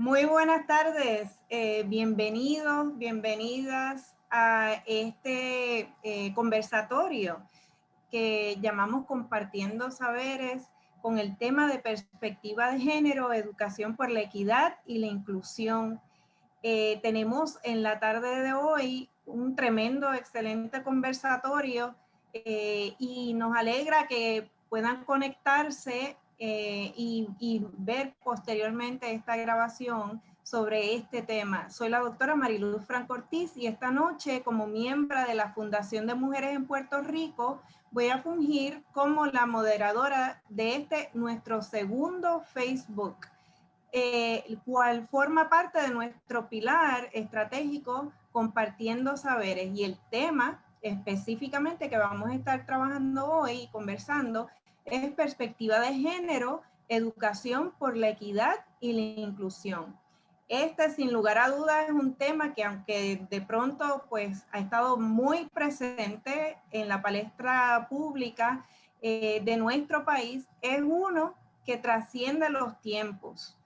Muy buenas tardes, bienvenidos, bienvenidas a este conversatorio que llamamos Compartiendo Saberes con el tema de perspectiva de género, educación por la equidad y la inclusión. Tenemos en la tarde de hoy un tremendo, excelente conversatorio y nos alegra que puedan conectarse y ver posteriormente esta grabación sobre este tema. Soy la doctora Mariluz Franco Ortiz y esta noche, como miembro de la Fundación de Mujeres en Puerto Rico, voy a fungir como la moderadora de este nuestro segundo Facebook, el cual forma parte de nuestro pilar estratégico Compartiendo Saberes, y el tema específicamente que vamos a estar trabajando hoy y conversando es perspectiva de género, educación por la equidad y la inclusión. Este, sin lugar a dudas, es un tema que, aunque de pronto pues ha estado muy presente en la palestra pública de nuestro país, es uno que trasciende los tiempos.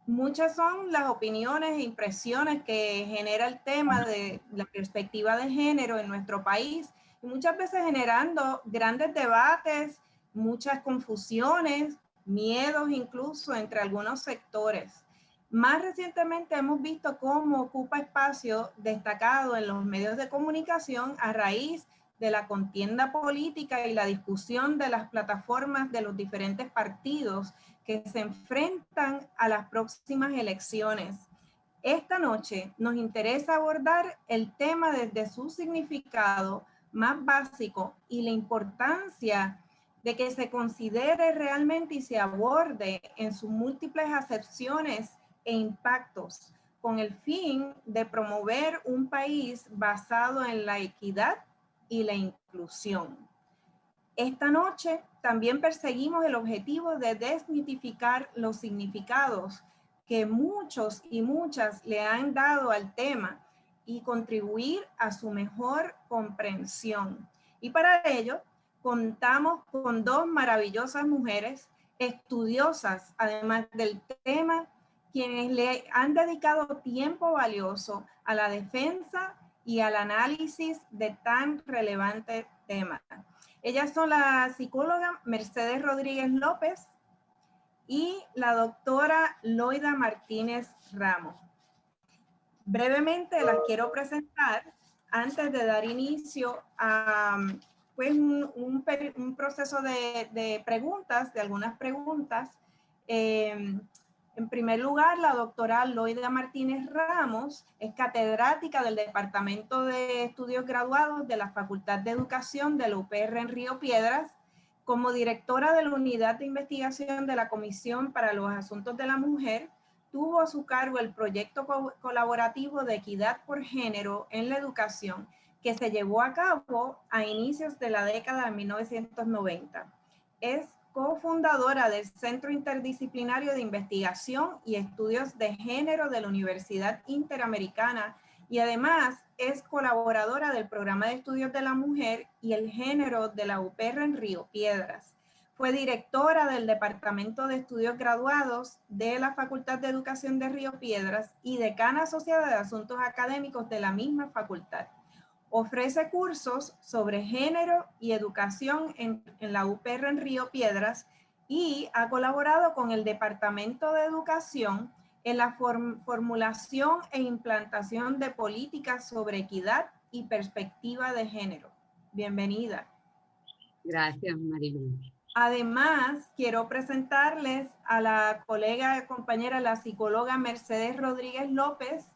Muchas son las opiniones e impresiones que genera el tema de la perspectiva de género en nuestro país, y muchas veces generando grandes debates, muchas confusiones, miedos incluso entre algunos sectores. Más recientemente hemos visto cómo ocupa espacio destacado en los medios de comunicación a raíz de la contienda política y la discusión de las plataformas de los diferentes partidos que se enfrentan a las próximas elecciones. Esta noche nos interesa abordar el tema desde su significado más básico y la importancia de que se considere realmente y se aborde en sus múltiples acepciones e impactos, con el fin de promover un país basado en la equidad y la inclusión. Esta noche también perseguimos el objetivo de desmitificar los significados que muchos y muchas le han dado al tema y contribuir a su mejor comprensión. Y para ello contamos con dos maravillosas mujeres estudiosas, además del tema, quienes le han dedicado tiempo valioso a la defensa y al análisis de tan relevante tema. Ellas son la psicóloga Mercedes Rodríguez López y la doctora Loida Martínez Ramos. Brevemente las quiero presentar antes de dar inicio a pues, un proceso de preguntas, de algunas preguntas. En primer lugar, la doctora Loida Martínez Ramos es catedrática del Departamento de Estudios Graduados de la Facultad de Educación de la UPR en Río Piedras, como directora de la Unidad de Investigación de la Comisión para los Asuntos de la Mujer. Tuvo a su cargo el proyecto colaborativo de equidad por género en la educación, que se llevó a cabo a inicios de la década de 1990. Es cofundadora del Centro Interdisciplinario de Investigación y Estudios de Género de la Universidad Interamericana y además es colaboradora del Programa de Estudios de la Mujer y el Género de la UPR en Río Piedras. Fue directora del Departamento de Estudios Graduados de la Facultad de Educación de Río Piedras y decana asociada de Asuntos Académicos de la misma facultad. Ofrece cursos sobre género y educación en la UPR en Río Piedras y ha colaborado con el Departamento de Educación en la formulación e implantación de políticas sobre equidad y perspectiva de género. Bienvenida. Gracias, Marilu. Además, quiero presentarles a la colega y compañera, la psicóloga Mercedes Rodríguez López,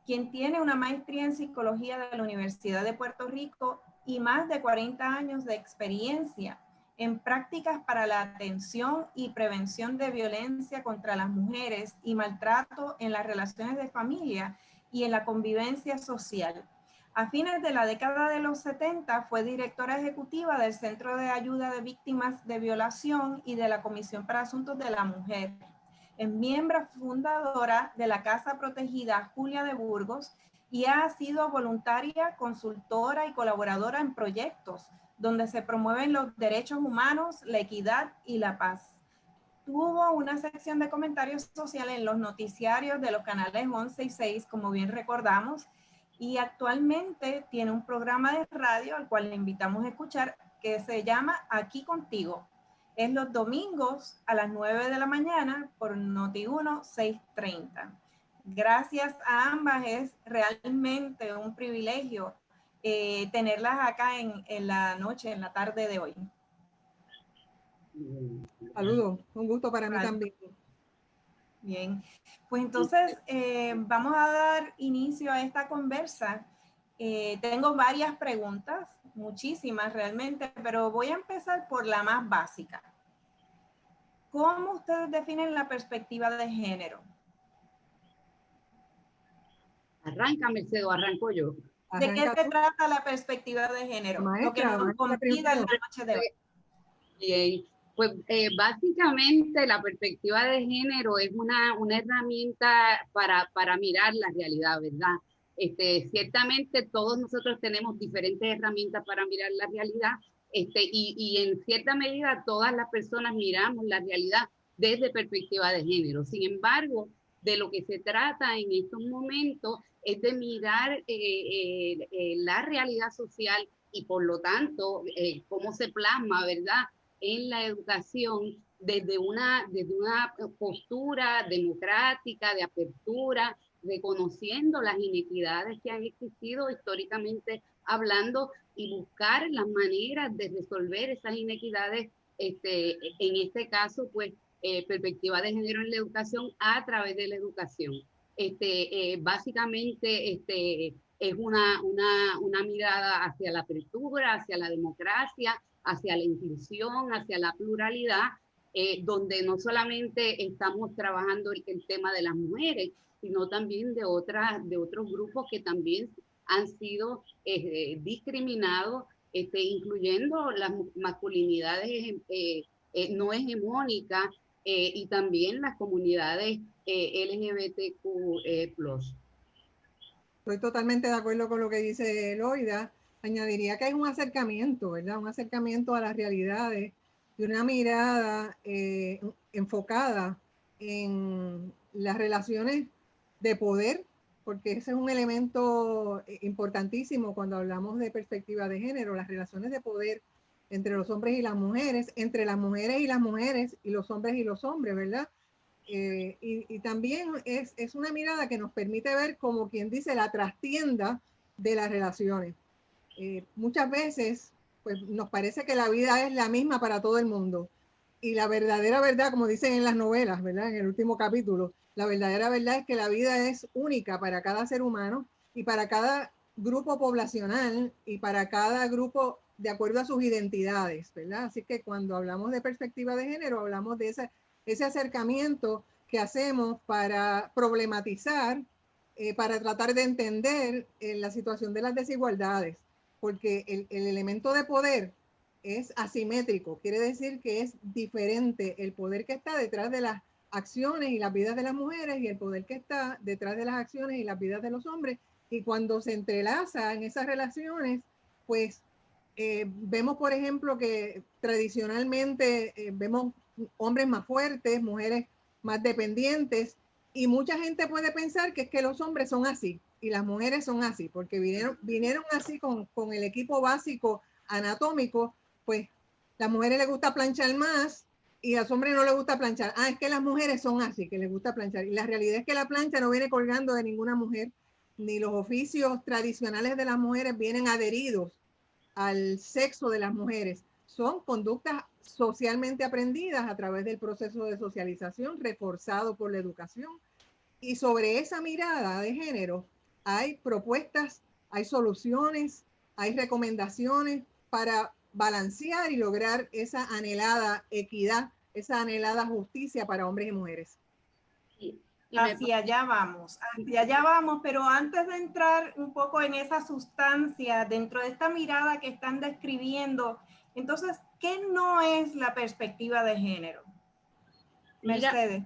quien tiene una maestría en psicología de la Universidad de Puerto Rico y más de 40 años de experiencia en prácticas para la atención y prevención de violencia contra las mujeres y maltrato en las relaciones de familia y en la convivencia social. A fines de la década de los 70 fue directora ejecutiva del Centro de Ayuda de Víctimas de Violación y de la Comisión para Asuntos de la Mujer. Es miembro fundadora de la Casa Protegida Julia de Burgos y ha sido voluntaria, consultora y colaboradora en proyectos donde se promueven los derechos humanos, la equidad y la paz. tuvo una sección de comentarios sociales en los noticiarios de los canales 11 y 6, como bien recordamos, y actualmente tiene un programa de radio al cual le invitamos a escuchar que se llama Aquí Contigo. Es los domingos a las 9 de la mañana por Noti1 630. Gracias a ambas, es realmente un privilegio tenerlas acá en la noche, en la tarde de hoy. Saludos, un gusto para mí también. Bien, pues entonces vamos a dar inicio a esta conversa. Tengo varias preguntas, muchísimas realmente, pero voy a empezar por la más básica. ¿Cómo ustedes definen la perspectiva de género? Arranca, Mercedes, arranco yo. ¿De qué se trata la perspectiva de género? Lo que nos convida en la noche de hoy. Bien, pues básicamente la perspectiva de género es una herramienta para mirar la realidad, ¿verdad? Ciertamente todos nosotros tenemos diferentes herramientas para mirar la realidad, y en cierta medida todas las personas miramos la realidad desde perspectiva de género. Sin embargo, de lo que se trata en estos momentos es de mirar la realidad social y por lo tanto cómo se plasma, ¿verdad?, en la educación desde una postura democrática, de apertura, reconociendo las inequidades que han existido históricamente hablando y buscar las maneras de resolver esas inequidades, en este caso, pues, perspectiva de género en la educación a través de la educación. Básicamente es una mirada hacia la apertura, hacia la democracia, hacia la inclusión, hacia la pluralidad, donde no solamente estamos trabajando el tema de las mujeres, sino también de otros grupos que también han sido discriminados, incluyendo las masculinidades no hegemónicas, y también las comunidades LGBTQ+. Estoy totalmente de acuerdo con lo que dice Loida. Añadiría que hay un acercamiento, ¿verdad? Un acercamiento a las realidades y una mirada enfocada en las relaciones de poder, porque ese es un elemento importantísimo cuando hablamos de perspectiva de género, las relaciones de poder entre los hombres y las mujeres, entre las mujeres y las mujeres y los hombres, ¿verdad? Y también es una mirada que nos permite ver, como quien dice, la trastienda de las relaciones. Muchas veces pues, nos parece que la vida es la misma para todo el mundo. Y la verdadera verdad, como dicen en las novelas, ¿verdad?, en el último capítulo, la verdadera verdad es que la vida es única para cada ser humano y para cada grupo poblacional y para cada grupo de acuerdo a sus identidades, ¿verdad? Así que cuando hablamos de perspectiva de género, hablamos de ese acercamiento que hacemos para problematizar, para tratar de entender la situación de las desigualdades, porque el elemento de poder es asimétrico, quiere decir que es diferente el poder que está detrás de las acciones y las vidas de las mujeres y el poder que está detrás de las acciones y las vidas de los hombres, y cuando se entrelaza en esas relaciones, pues vemos, por ejemplo, que tradicionalmente vemos hombres más fuertes, mujeres más dependientes, y mucha gente puede pensar que es que los hombres son así y las mujeres son así, porque vinieron así con el equipo básico anatómico, pues las mujeres les gusta planchar más y a los hombres no les gusta planchar. Ah, es que las mujeres son así, que les gusta planchar. Y la realidad es que la plancha no viene colgando de ninguna mujer, ni los oficios tradicionales de las mujeres vienen adheridos al sexo de las mujeres. Son conductas socialmente aprendidas a través del proceso de socialización reforzado por la educación. Y sobre esa mirada de género hay propuestas, hay soluciones, hay recomendaciones para balancear y lograr esa anhelada equidad, esa anhelada justicia para hombres y mujeres. Hacia allá vamos, pero antes de entrar un poco en esa sustancia, dentro de esta mirada que están describiendo, entonces, ¿qué no es la perspectiva de género? Mercedes.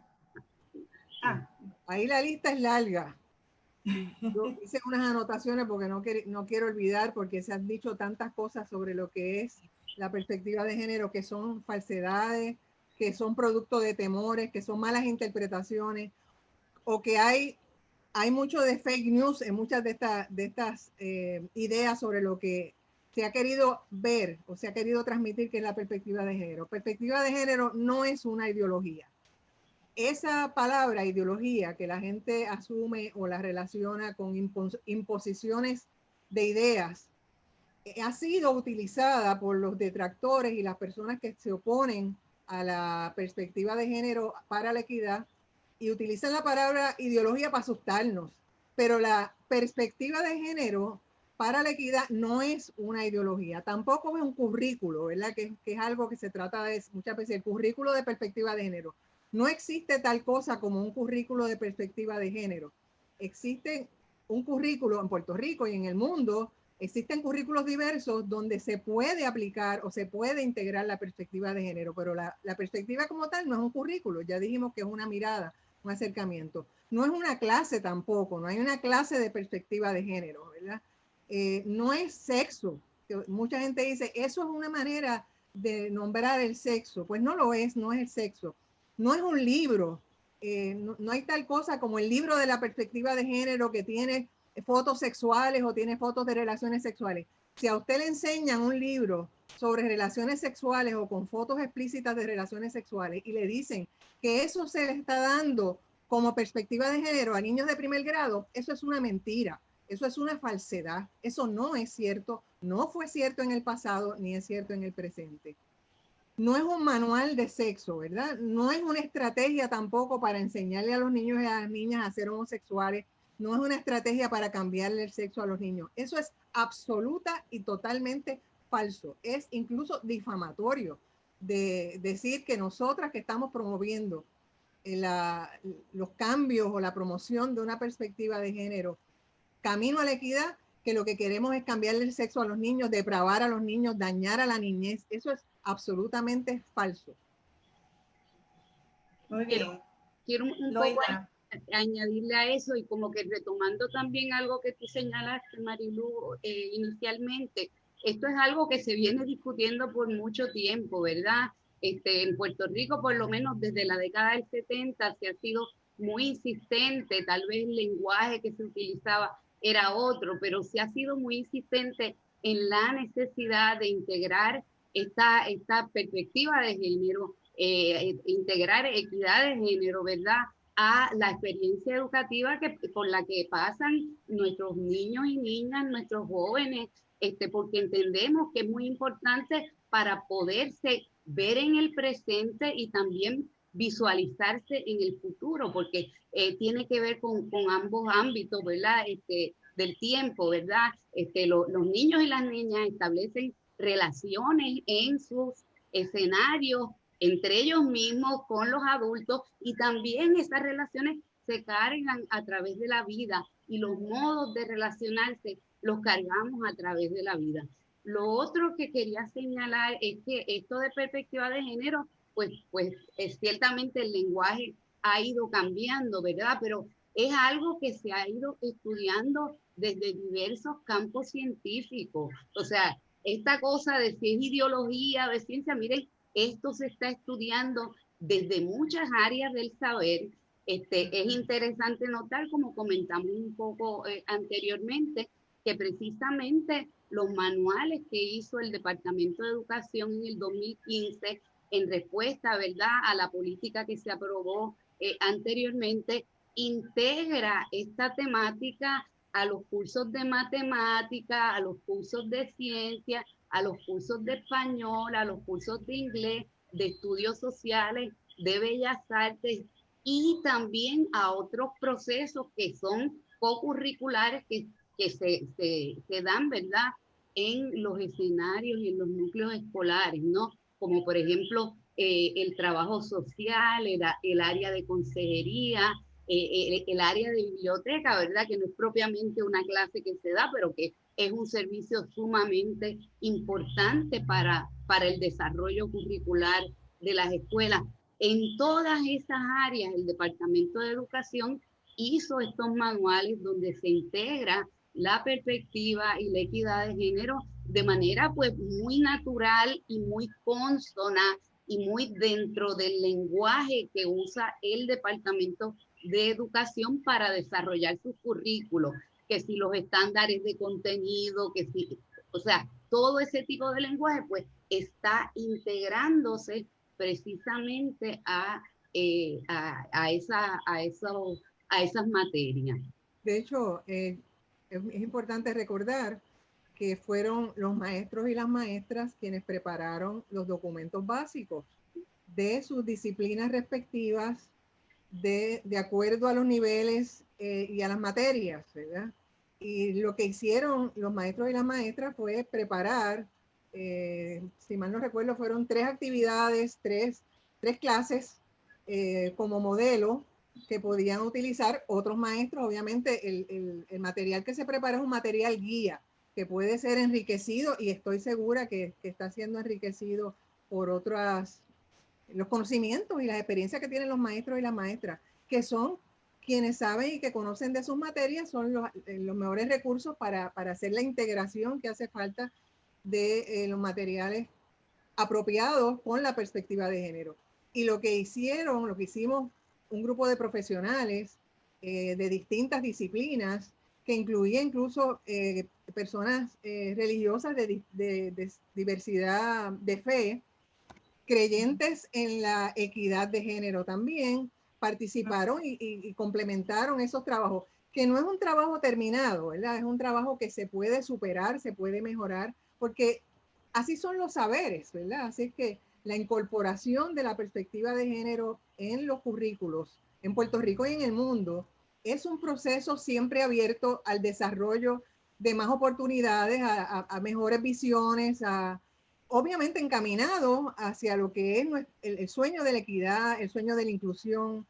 Ahí la lista es larga. Yo hice unas anotaciones porque no quiero olvidar, porque se han dicho tantas cosas sobre lo que es la perspectiva de género, que son falsedades, que son producto de temores, que son malas interpretaciones, o que hay mucho de fake news en muchas de estas ideas sobre lo que se ha querido ver o se ha querido transmitir, que es la perspectiva de género. Perspectiva de género no es una ideología. Esa palabra ideología que la gente asume o la relaciona con imposiciones de ideas ha sido utilizada por los detractores y las personas que se oponen a la perspectiva de género para la equidad, y utilizan la palabra ideología para asustarnos, pero la perspectiva de género para la equidad no es una ideología, tampoco es un currículo, ¿verdad? Que es algo que se trata de muchas veces, el currículo de perspectiva de género. No existe tal cosa como un currículo de perspectiva de género. Existe un currículo en Puerto Rico y en el mundo, existen currículos diversos donde se puede aplicar o se puede integrar la perspectiva de género, pero la perspectiva como tal no es un currículo, ya dijimos que es una mirada, un acercamiento. No es una clase tampoco, no hay una clase de perspectiva de género, ¿verdad? No es sexo. Mucha gente dice, eso es una manera de nombrar el sexo. Pues no lo es, no es el sexo. No es un libro. No hay tal cosa como el libro de la perspectiva de género que tiene fotos sexuales o tiene fotos de relaciones sexuales. Si a usted le enseñan un libro sobre relaciones sexuales o con fotos explícitas de relaciones sexuales y le dicen que eso se le está dando como perspectiva de género a niños de primer grado, eso es una mentira, eso es una falsedad, eso no es cierto, no fue cierto en el pasado ni es cierto en el presente. No es un manual de sexo, ¿verdad? No es una estrategia tampoco para enseñarle a los niños y a las niñas a ser homosexuales, no es una estrategia para cambiarle el sexo a los niños. Eso es absoluta y totalmente falso. Es incluso difamatorio de decir que nosotras que estamos promoviendo los cambios o la promoción de una perspectiva de género camino a la equidad, que lo que queremos es cambiarle el sexo a los niños, depravar a los niños, dañar a la niñez. Eso es absolutamente falso. Muy bien. Quiero un poco añadirle a eso, y como que retomando también algo que tú señalaste, Marilu, inicialmente, esto es algo que se viene discutiendo por mucho tiempo, ¿verdad? En Puerto Rico, por lo menos desde la década del 70, se ha sido muy insistente, tal vez el lenguaje que se utilizaba era otro, pero se ha sido muy insistente en la necesidad de integrar esta perspectiva de género, integrar equidad de género, ¿verdad?, a la experiencia educativa por la que pasan nuestros niños y niñas, nuestros jóvenes, porque entendemos que es muy importante para poderse ver en el presente y también visualizarse en el futuro, porque tiene que ver con ambos ámbitos, ¿verdad?, del tiempo, ¿verdad? Los niños y las niñas establecen relaciones en sus escenarios entre ellos mismos, con los adultos, y también esas relaciones se cargan a través de la vida, y los modos de relacionarse los cargamos a través de la vida. Lo otro que quería señalar es que esto de perspectiva de género, pues ciertamente el lenguaje ha ido cambiando, ¿verdad? Pero es algo que se ha ido estudiando desde diversos campos científicos. O sea, esta cosa de si es ideología o de ciencia, miren, esto se está estudiando desde muchas áreas del saber. Es interesante notar, como comentamos un poco anteriormente, que precisamente los manuales que hizo el Departamento de Educación en el 2015, en respuesta, ¿verdad?, a la política que se aprobó anteriormente, integra esta temática a los cursos de matemática, a los cursos de ciencia, a los cursos de español, a los cursos de inglés, de estudios sociales, de bellas artes, y también a otros procesos que son co-curriculares que se dan, ¿verdad?, en los escenarios y en los núcleos escolares, ¿no? Como por ejemplo el trabajo social, el área de consejería, el área de biblioteca, ¿verdad?, que no es propiamente una clase que se da, pero que es un servicio sumamente importante para el desarrollo curricular de las escuelas. En todas esas áreas, el Departamento de Educación hizo estos manuales donde se integra la perspectiva y la equidad de género de manera pues muy natural y muy consona y muy dentro del lenguaje que usa el Departamento de Educación para desarrollar sus currículos, que si los estándares de contenido, que si, o sea, todo ese tipo de lenguaje, pues está integrándose precisamente a esas materias. De hecho, es importante recordar que fueron los maestros y las maestras quienes prepararon los documentos básicos de sus disciplinas respectivas de acuerdo a los niveles y a las materias, ¿verdad? Y lo que hicieron los maestros y las maestras fue preparar, si mal no recuerdo, fueron 3 actividades, tres clases como modelo que podían utilizar otros maestros. Obviamente el material que se prepara es un material guía que puede ser enriquecido, y estoy segura que está siendo enriquecido por los conocimientos y las experiencias que tienen los maestros y las maestras, que son quienes saben y que conocen de sus materias, son los mejores recursos para hacer la integración que hace falta de los materiales apropiados con la perspectiva de género. Y lo que hicimos un grupo de profesionales de distintas disciplinas, que incluía incluso personas religiosas de diversidad de fe, creyentes en la equidad de género también, participaron y complementaron esos trabajos, que no es un trabajo terminado, ¿verdad? Es un trabajo que se puede superar, se puede mejorar, porque así son los saberes, ¿verdad? Así es que la incorporación de la perspectiva de género en los currículos en Puerto Rico y en el mundo es un proceso siempre abierto al desarrollo de más oportunidades, a mejores visiones, obviamente encaminado hacia lo que es el sueño de la equidad, el sueño de la inclusión,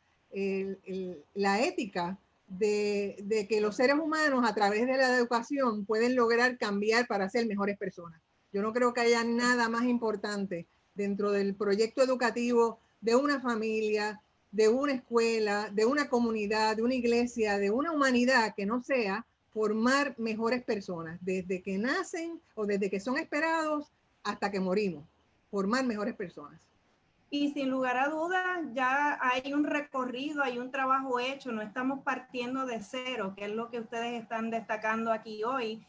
la ética de que los seres humanos a través de la educación pueden lograr cambiar para ser mejores personas. Yo no creo que haya nada más importante dentro del proyecto educativo de una familia, de una escuela, de una comunidad, de una iglesia, de una humanidad, que no sea formar mejores personas desde que nacen o desde que son esperados hasta que morimos, formar mejores personas. Y sin lugar a dudas, ya hay un recorrido, hay un trabajo hecho, no estamos partiendo de cero, que es lo que ustedes están destacando aquí hoy.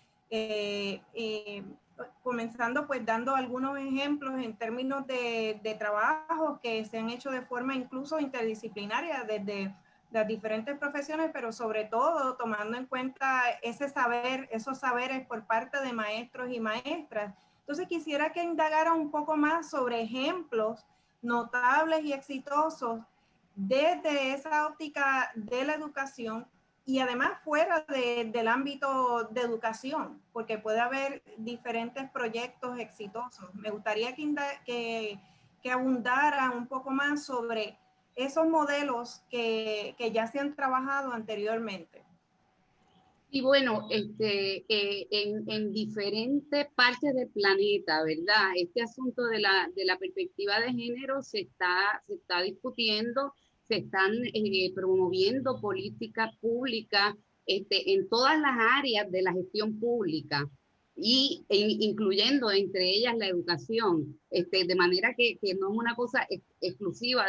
Comenzando pues dando algunos ejemplos en términos de trabajos que se han hecho de forma incluso interdisciplinaria desde las diferentes profesiones, pero sobre todo tomando en cuenta ese saber, esos saberes por parte de maestros y maestras. Entonces quisiera que indagara un poco más sobre ejemplos notables y exitosos desde esa óptica de la educación y además fuera del ámbito de educación, porque puede haber diferentes proyectos exitosos. Me gustaría que abundara un poco más sobre esos modelos que ya se han trabajado anteriormente. Y bueno, en diferentes partes del planeta, ¿verdad? Este asunto de la perspectiva de género se está discutiendo, se están promoviendo políticas públicas en todas las áreas de la gestión pública incluyendo entre ellas la educación, de manera que no es una cosa exclusiva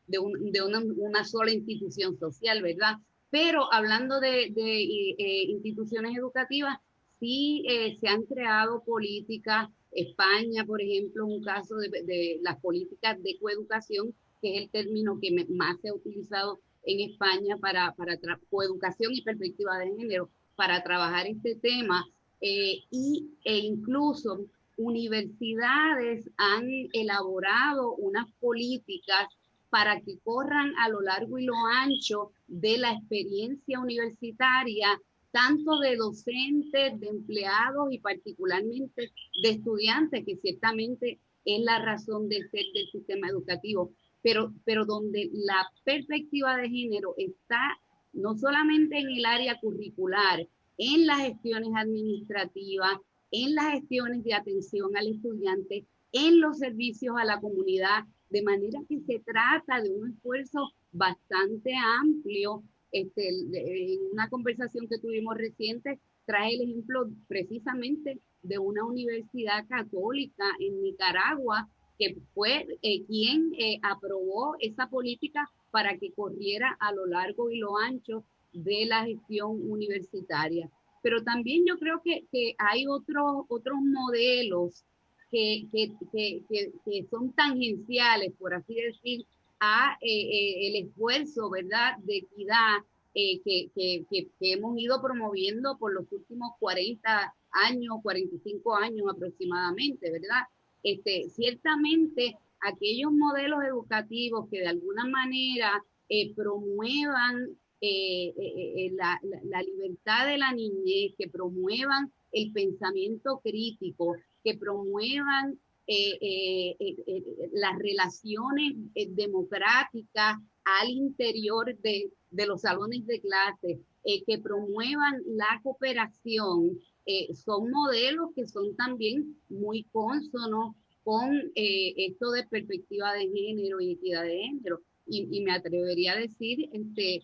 de una sola institución social, ¿verdad? Pero hablando de instituciones educativas, sí se han creado políticas. España, por ejemplo, un caso de las políticas de coeducación, que es el término que más se ha utilizado en España para coeducación y perspectiva de género, para trabajar este tema. Incluso universidades han elaborado unas políticas para que corran a lo largo y lo ancho de la experiencia universitaria, tanto de docentes, de empleados y particularmente de estudiantes, que ciertamente es la razón de ser del sistema educativo, pero donde la perspectiva de género está no solamente en el área curricular, en las gestiones administrativas, en las gestiones de atención al estudiante, en los servicios a la comunidad, de manera que se trata de un esfuerzo bastante amplio. En una conversación que tuvimos reciente, trae el ejemplo precisamente de una universidad católica en Nicaragua que fue quien aprobó esa política para que corriera a lo largo y lo ancho de la gestión universitaria. Pero también yo creo que hay otros modelos que son tangenciales, por así decir, a el esfuerzo, ¿verdad?, de equidad que hemos ido promoviendo por los últimos 40 años, 45 años aproximadamente, ¿verdad? Ciertamente aquellos modelos educativos que de alguna manera promuevan la libertad de la niñez, que promuevan el pensamiento crítico, que promuevan las relaciones democráticas al interior de los salones de clase, que promuevan la cooperación, son modelos que son también muy cónsonos con esto de perspectiva de género y equidad de género. Y me atrevería a decir que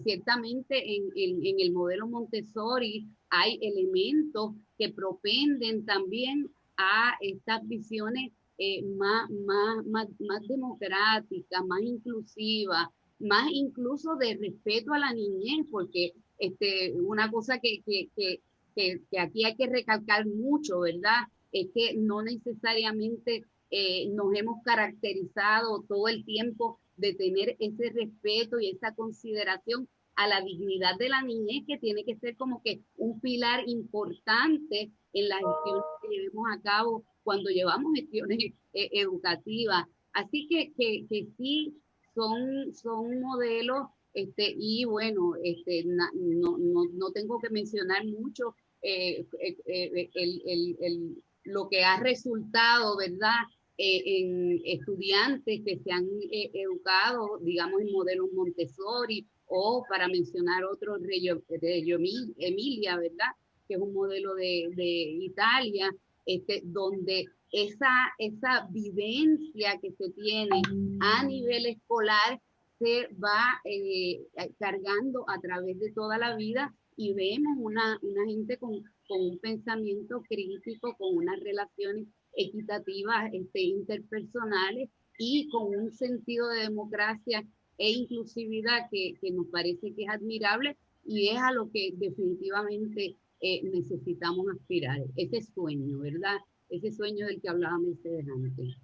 ciertamente en el modelo Montessori hay elementos que propenden también a estas visiones más democráticas, más inclusivas, más incluso de respeto a la niñez, porque una cosa que aquí hay que recalcar mucho, ¿verdad? Es que no necesariamente nos hemos caracterizado todo el tiempo de tener ese respeto y esa consideración a la dignidad de la niñez, que tiene que ser como que un pilar importante en las gestiones que llevemos a cabo cuando llevamos gestiones educativas. Así que sí, son modelos, y bueno, no tengo que mencionar mucho lo que ha resultado, ¿verdad?, en estudiantes que se han educado, digamos, en modelos Montessori, o para mencionar otro, Reggio Emilia, ¿verdad?, que es un modelo de Italia, donde esa vivencia que se tiene a nivel escolar se va cargando a través de toda la vida, y vemos una gente con un pensamiento crítico, con unas relaciones equitativas interpersonales, y con un sentido de democracia e inclusividad que nos parece que es admirable, y es a lo que definitivamente necesitamos aspirar, ese sueño, ¿verdad? Ese sueño del que hablaba Mercedes antes.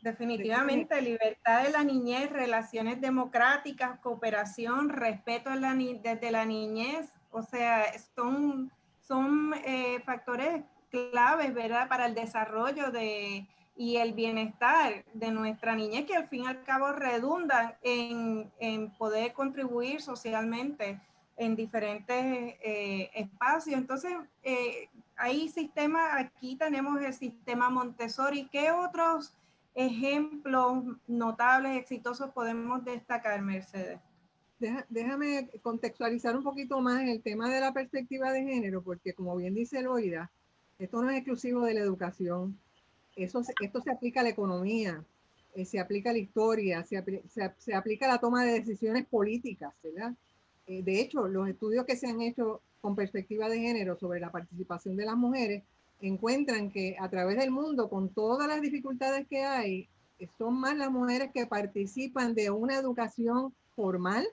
Definitivamente, libertad de la niñez, relaciones democráticas, cooperación, respeto desde la niñez, o sea, son factores claves, ¿verdad?, para el desarrollo y el bienestar de nuestra niñez, que al fin y al cabo redundan en poder contribuir socialmente en diferentes espacios. Entonces, hay sistemas, aquí tenemos el sistema Montessori. ¿Qué otros ejemplos notables, exitosos podemos destacar, Mercedes? Déjame contextualizar un poquito más el tema de la perspectiva de género, porque como bien dice Loida, esto no es exclusivo de la educación. Esto se aplica a la economía, se aplica a la historia, se aplica a la toma de decisiones políticas, ¿verdad? De hecho, los estudios que se han hecho con perspectiva de género sobre la participación de las mujeres encuentran que a través del mundo, con todas las dificultades que hay, son más las mujeres que participan de una educación formal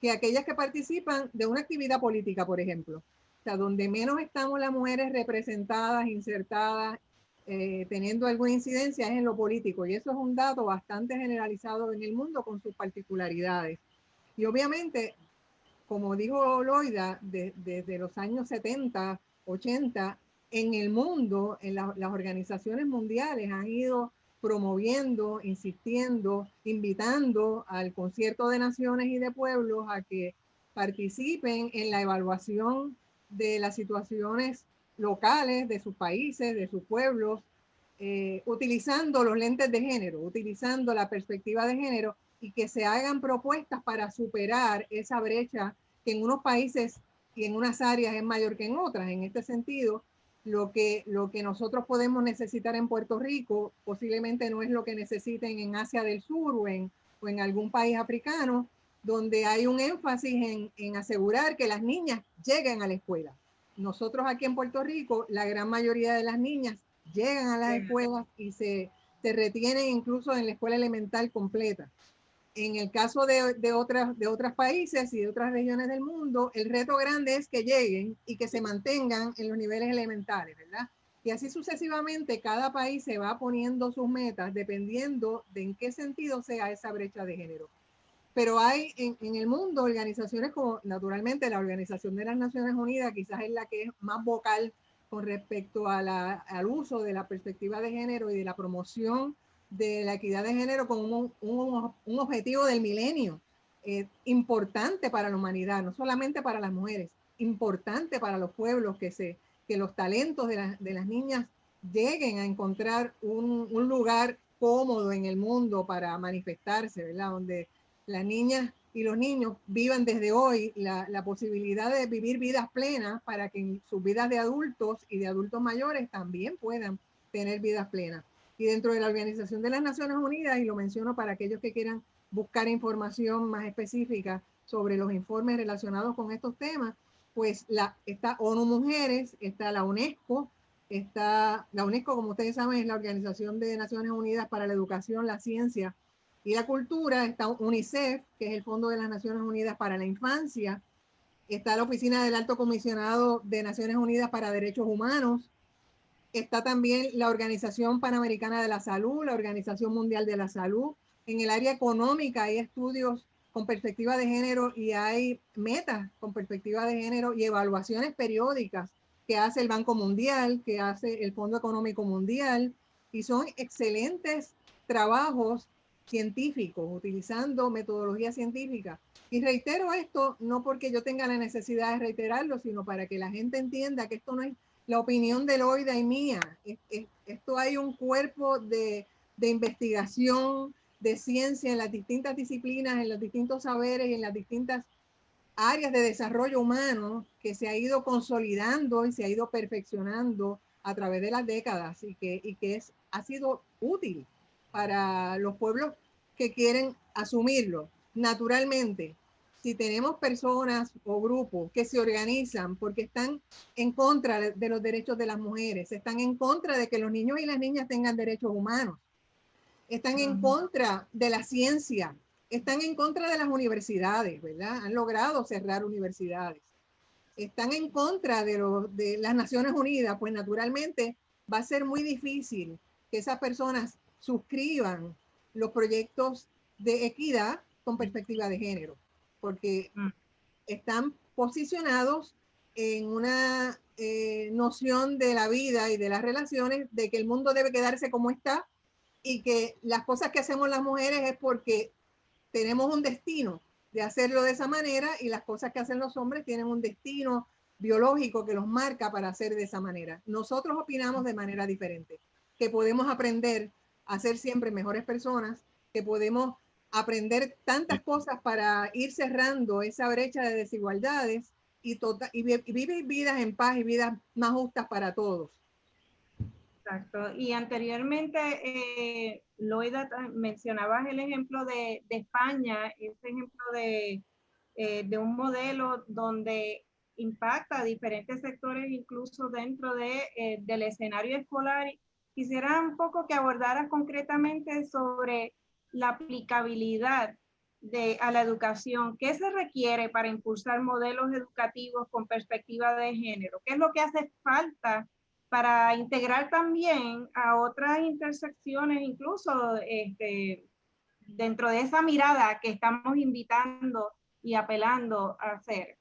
que aquellas que participan de una actividad política, por ejemplo. O sea, donde menos estamos las mujeres representadas, insertadas, teniendo alguna incidencia es en lo político. Y eso es un dato bastante generalizado en el mundo con sus particularidades. Y obviamente, como dijo Loida, desde los años 70, 80, en el mundo, en las organizaciones mundiales han ido promoviendo, insistiendo, invitando al concierto de naciones y de pueblos a que participen en la evaluación de las situaciones locales de sus países, de sus pueblos, utilizando los lentes de género, utilizando la perspectiva de género, y que se hagan propuestas para superar esa brecha que en unos países y en unas áreas es mayor que en otras. En este sentido, lo que nosotros podemos necesitar en Puerto Rico posiblemente no es lo que necesiten en Asia del Sur o en algún país africano, donde hay un énfasis en asegurar que las niñas lleguen a la escuela. Nosotros aquí en Puerto Rico, la gran mayoría de las niñas llegan a las escuelas y se se retienen incluso en la escuela elemental completa. En el caso de otros países y de otras regiones del mundo, el reto grande es que lleguen y que se mantengan en los niveles elementales, ¿verdad? Y así sucesivamente, cada país se va poniendo sus metas dependiendo de en qué sentido sea esa brecha de género. Pero hay en el mundo organizaciones como, naturalmente, la Organización de las Naciones Unidas, quizás es la que es más vocal con respecto a al uso de la perspectiva de género y de la promoción de la equidad de género como un objetivo del milenio importante para la humanidad, no solamente para las mujeres, importante para los pueblos, que los talentos de las niñas lleguen a encontrar un lugar cómodo en el mundo para manifestarse, ¿verdad? Donde las niñas y los niños vivan desde hoy la posibilidad de vivir vidas plenas para que en sus vidas de adultos y de adultos mayores también puedan tener vidas plenas. Y dentro de la Organización de las Naciones Unidas, y lo menciono para aquellos que quieran buscar información más específica sobre los informes relacionados con estos temas, pues está ONU Mujeres, está la UNESCO, la UNESCO, como ustedes saben, es la Organización de Naciones Unidas para la Educación, la Ciencia y la Cultura, está UNICEF, que es el Fondo de las Naciones Unidas para la Infancia, está la Oficina del Alto Comisionado de Naciones Unidas para Derechos Humanos, está también la Organización Panamericana de la Salud, la Organización Mundial de la Salud. En el área económica hay estudios con perspectiva de género y hay metas con perspectiva de género y evaluaciones periódicas que hace el Banco Mundial, que hace el Fondo Económico Mundial, y son excelentes trabajos científicos utilizando metodología científica. Y reitero esto no porque yo tenga la necesidad de reiterarlo, sino para que la gente entienda que esto no es la opinión de Loida y mía. Esto hay un cuerpo de investigación, de ciencia en las distintas disciplinas, en los distintos saberes y en las distintas áreas de desarrollo humano que se ha ido consolidando y se ha ido perfeccionando a través de las décadas y que ha sido útil para los pueblos que quieren asumirlo. Naturalmente, si tenemos personas o grupos que se organizan porque están en contra de los derechos de las mujeres, están en contra de que los niños y las niñas tengan derechos humanos, están en contra de la ciencia, están en contra de las universidades, ¿verdad? Han logrado cerrar universidades. Están en contra de las Naciones Unidas, pues naturalmente va a ser muy difícil que esas personas suscriban los proyectos de equidad con perspectiva de género, porque están posicionados en una noción de la vida y de las relaciones de que el mundo debe quedarse como está y que las cosas que hacemos las mujeres es porque tenemos un destino de hacerlo de esa manera y las cosas que hacen los hombres tienen un destino biológico que los marca para hacer de esa manera. Nosotros opinamos de manera diferente, que podemos aprender a ser siempre mejores personas, que podemos aprender tantas cosas para ir cerrando esa brecha de desigualdades y vivir vidas en paz y vidas más justas para todos. Exacto. Y anteriormente, Loida, mencionabas el ejemplo de España, ese ejemplo de un modelo donde impacta a diferentes sectores, incluso dentro del escenario escolar. Quisiera un poco que abordaras concretamente sobre la aplicabilidad a la educación. ¿Qué se requiere para impulsar modelos educativos con perspectiva de género? ¿Qué es lo que hace falta para integrar también a otras intersecciones, incluso dentro de esa mirada que estamos invitando y apelando a hacer?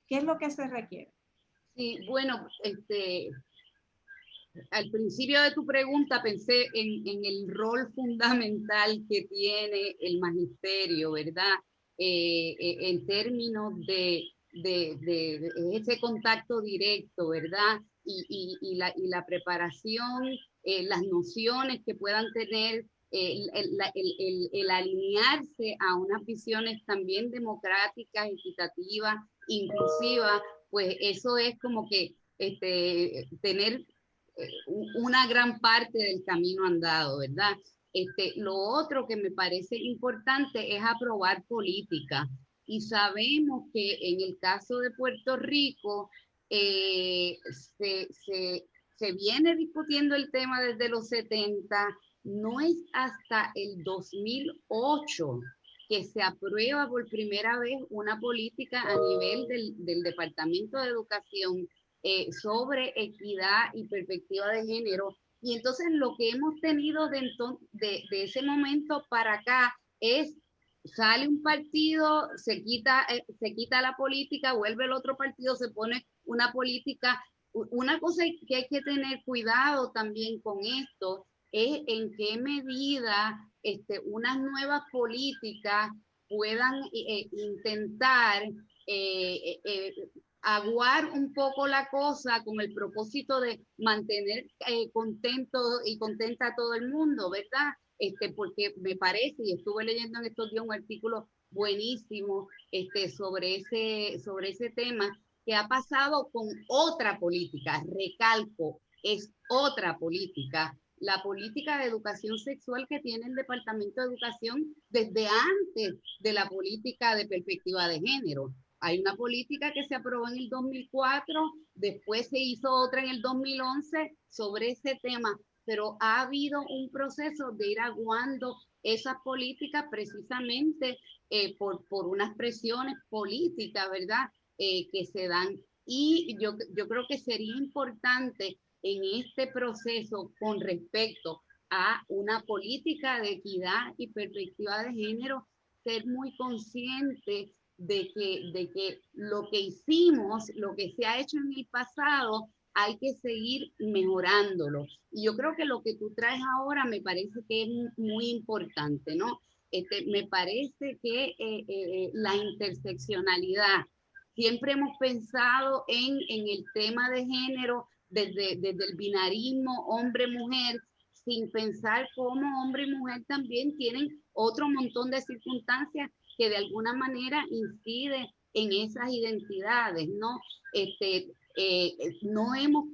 ¿Qué es lo que se requiere? Sí, bueno, al principio de tu pregunta pensé en el rol fundamental que tiene el magisterio, ¿verdad? En términos de ese contacto directo, ¿verdad? Y la preparación, las nociones que puedan tener, el alinearse a unas visiones también democráticas, equitativas, inclusivas, pues eso es como que tener una gran parte del camino andado, ¿verdad? Lo otro que me parece importante es aprobar política. Y sabemos que en el caso de Puerto Rico se viene discutiendo el tema desde los 70 no es hasta el 2008 que se aprueba por primera vez una política a nivel del Departamento de Educación sobre equidad y perspectiva de género. Y entonces lo que hemos tenido de ese momento para acá es, sale un partido, se quita la política, vuelve el otro partido, se pone una política. Una cosa que hay que tener cuidado también con esto es en qué medida unas nuevas políticas puedan intentar aguar un poco la cosa con el propósito de mantener contento y contenta a todo el mundo, ¿verdad? Porque me parece, y estuve leyendo en estos días un artículo buenísimo sobre ese tema, que ha pasado con otra política, recalco, es otra política, la política de educación sexual que tiene el Departamento de Educación desde antes de la política de perspectiva de género. Hay una política que se aprobó en el 2004, después se hizo otra en el 2011 sobre ese tema, pero ha habido un proceso de ir aguando esas políticas precisamente por unas presiones políticas, ¿verdad? Que se dan. Y yo creo que sería importante en este proceso con respecto a una política de equidad y perspectiva de género, ser muy consciente de que lo que hicimos, lo que se ha hecho en el pasado, hay que seguir mejorándolo. Y yo creo que lo que tú traes ahora me parece que es muy importante, ¿no? Me parece que la interseccionalidad, siempre hemos pensado en el tema de género desde el binarismo hombre-mujer, sin pensar cómo hombre y mujer también tienen otro montón de circunstancias que de alguna manera incide en esas identidades, ¿no? No hemos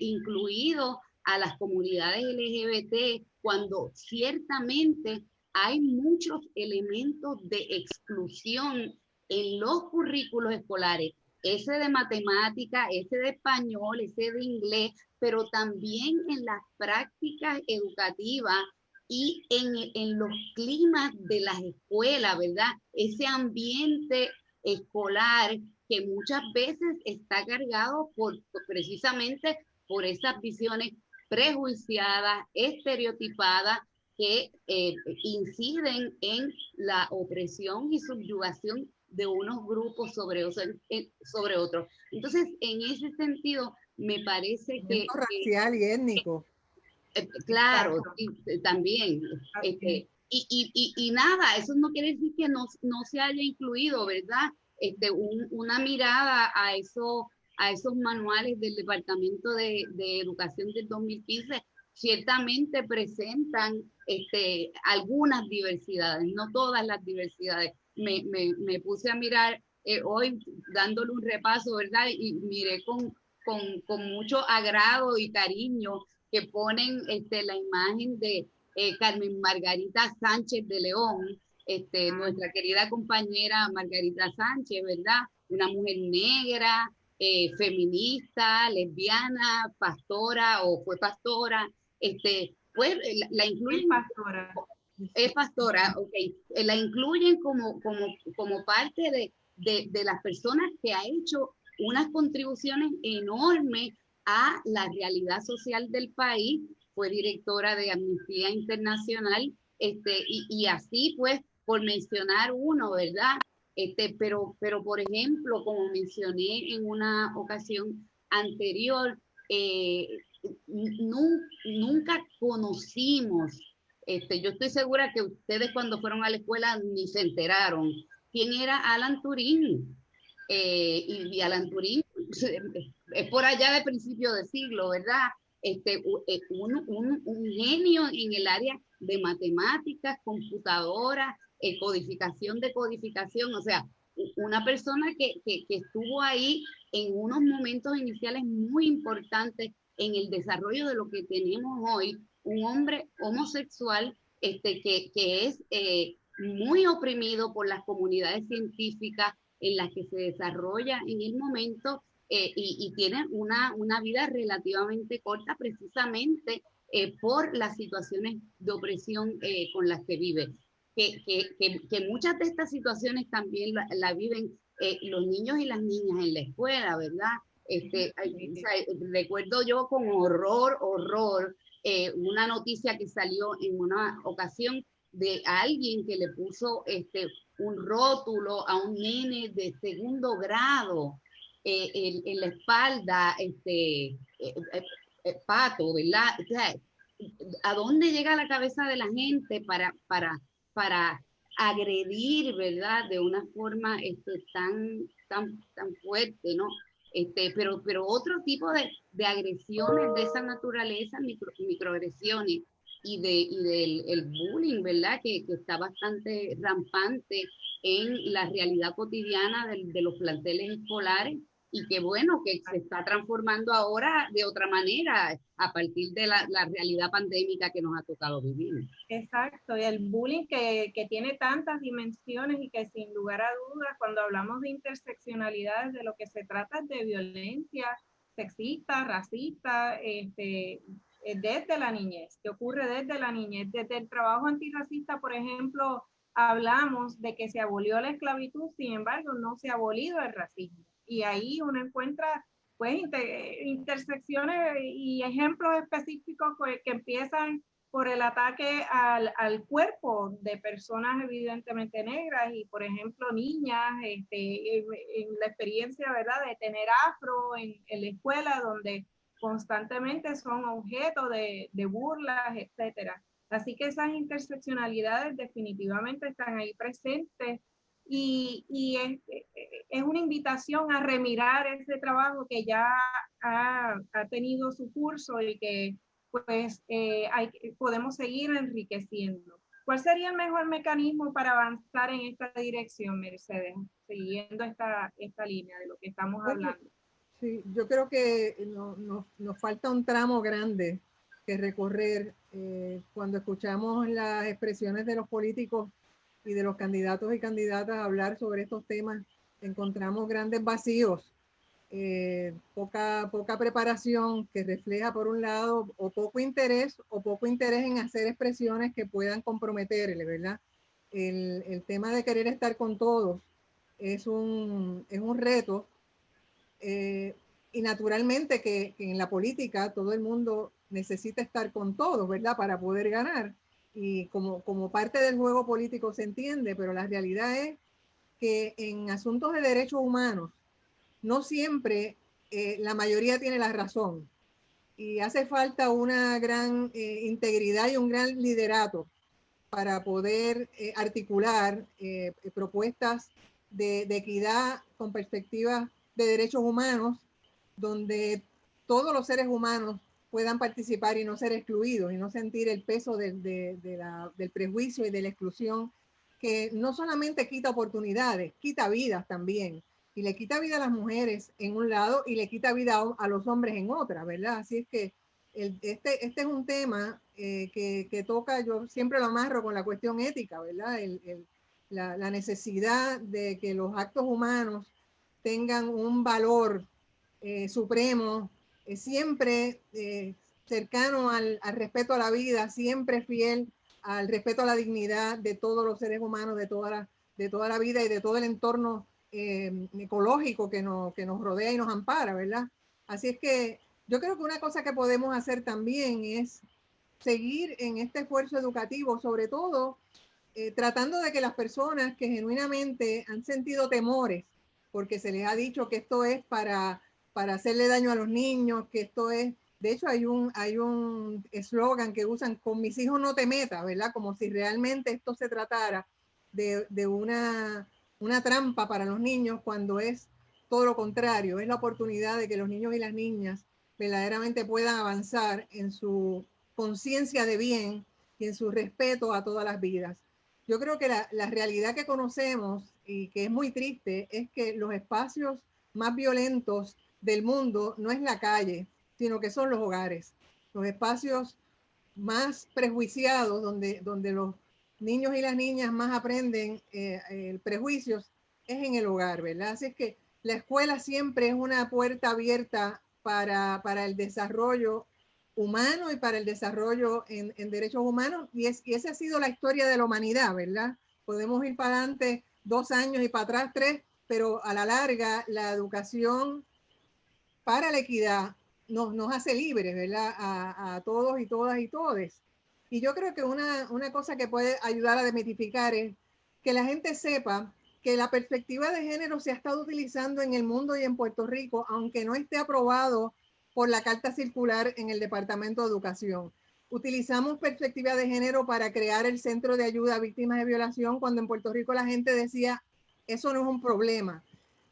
incluido a las comunidades LGBT cuando ciertamente hay muchos elementos de exclusión en los currículos escolares, ese de matemática, ese de español, ese de inglés, pero también en las prácticas educativas y en los climas de las escuelas, ¿verdad? Ese ambiente escolar que muchas veces está cargado precisamente por esas visiones prejuiciadas, estereotipadas, que inciden en la opresión y subyugación de unos grupos sobre otros. Entonces, en ese sentido, me parece que racial y étnico. Claro, también. Y nada, eso no quiere decir que no se haya incluido, ¿verdad? Una mirada a esos manuales del Departamento de Educación del 2015 ciertamente presentan algunas diversidades, no todas las diversidades. Me puse a mirar hoy dándole un repaso, ¿verdad? Y miré con mucho agrado y cariño que ponen la imagen de Carmen Margarita Sánchez de León, nuestra querida compañera Margarita Sánchez, ¿verdad? Una mujer negra, feminista, lesbiana, pastora o fue pastora, pues la incluyen. Es pastora, ok. La incluyen como parte de las personas que ha hecho unas contribuciones enormes a la realidad social del país. Fue directora de Amnistía Internacional, y así pues, por mencionar uno, ¿verdad? Pero por ejemplo, como mencioné en una ocasión anterior, nunca conocimos, yo estoy segura que ustedes cuando fueron a la escuela ni se enteraron quién era Alan Turing. Y Alan Turing es por allá de principio de siglo, ¿verdad? Un genio en el área de matemáticas, computadoras, codificación de codificación, o sea, una persona que estuvo ahí en unos momentos iniciales muy importantes en el desarrollo de lo que tenemos hoy, un hombre homosexual que es muy oprimido por las comunidades científicas en las que se desarrolla en el momento, y tiene una vida relativamente corta precisamente por las situaciones de opresión con las que vive. Que muchas de estas situaciones también la viven los niños y las niñas en la escuela, ¿verdad? O sea, recuerdo yo con horror una noticia que salió en una ocasión de alguien que le puso un rótulo a un nene de segundo grado en la espalda, pato, ¿verdad? O sea, ¿a dónde llega la cabeza de la gente para agredir, ¿verdad? De una forma tan fuerte, ¿no? Pero otro tipo de agresiones de esa naturaleza, microagresiones y del el bullying, ¿verdad? Que está bastante rampante en la realidad cotidiana de los planteles escolares y que bueno, que se está transformando ahora de otra manera a partir de la realidad pandémica que nos ha tocado vivir. Exacto, y el bullying que tiene tantas dimensiones y que sin lugar a dudas, cuando hablamos de interseccionalidades, de lo que se trata es de violencia sexista, racista, desde la niñez, que ocurre desde la niñez. Desde el trabajo antirracista, por ejemplo, hablamos de que se abolió la esclavitud, sin embargo, no se ha abolido el racismo. Y ahí uno encuentra pues intersecciones y ejemplos específicos que empiezan por el ataque al cuerpo de personas evidentemente negras y, por ejemplo, niñas, en la experiencia, ¿verdad?, de tener afro en la escuela, donde constantemente son objeto de burlas, etcétera. Así que esas interseccionalidades definitivamente están ahí presentes y es una invitación a remirar ese trabajo que ya ha tenido su curso y que pues podemos seguir enriqueciendo. ¿Cuál sería el mejor mecanismo para avanzar en esta dirección, Mercedes, siguiendo esta línea de lo que estamos hablando? Sí, yo creo que nos falta un tramo grande que recorrer cuando escuchamos las expresiones de los políticos y de los candidatos y candidatas a hablar sobre estos temas. Encontramos grandes vacíos, poca preparación que refleja por un lado o poco interés en hacer expresiones que puedan comprometerle, ¿verdad? El tema de querer estar con todos es un reto. Y naturalmente que en la política todo el mundo necesita estar con todos, ¿verdad? Para poder ganar. Y como parte del juego político se entiende, pero la realidad es que en asuntos de derechos humanos no siempre la mayoría tiene la razón. Y hace falta una gran integridad y un gran liderato para poder articular propuestas de equidad con perspectivas de derechos humanos, donde todos los seres humanos puedan participar y no ser excluidos y no sentir el peso del prejuicio y de la exclusión, que no solamente quita oportunidades, quita vidas también. Y le quita vida a las mujeres en un lado y le quita vida a los hombres en otra, ¿verdad? Así es que este es un tema que toca, yo siempre lo amarro con la cuestión ética, ¿verdad? La necesidad de que los actos humanos tengan un valor supremo, siempre cercano al respeto a la vida, siempre fiel al respeto a la dignidad de todos los seres humanos, de toda la vida y de todo el entorno ecológico que nos rodea y nos ampara, ¿verdad? Así es que yo creo que una cosa que podemos hacer también es seguir en este esfuerzo educativo, sobre todo tratando de que las personas que genuinamente han sentido temores, porque se les ha dicho que esto es para hacerle daño a los niños, que esto es, de hecho hay un eslogan que usan, con mis hijos no te metas, ¿verdad? Como si realmente esto se tratara de una trampa para los niños, cuando es todo lo contrario, es la oportunidad de que los niños y las niñas verdaderamente puedan avanzar en su conciencia de bien y en su respeto a todas las vidas. Yo creo que la realidad que conocemos y que es muy triste es que los espacios más violentos del mundo no es la calle, sino que son los hogares. Los espacios más prejuiciados, donde los niños y las niñas más aprenden prejuicios, es en el hogar, ¿verdad? Así es que la escuela siempre es una puerta abierta para el desarrollo humano y para el desarrollo en derechos humanos, y esa ha sido la historia de la humanidad, ¿verdad? Podemos ir para adelante 2 años y para atrás 3, pero a la larga la educación para la equidad nos hace libres, ¿verdad? A todos y todas y todes. Y yo creo que una cosa que puede ayudar a desmitificar es que la gente sepa que la perspectiva de género se ha estado utilizando en el mundo y en Puerto Rico, aunque no esté aprobado por la Carta Circular en el Departamento de Educación. Utilizamos perspectiva de género para crear el Centro de Ayuda a Víctimas de Violación, cuando en Puerto Rico la gente decía, eso no es un problema.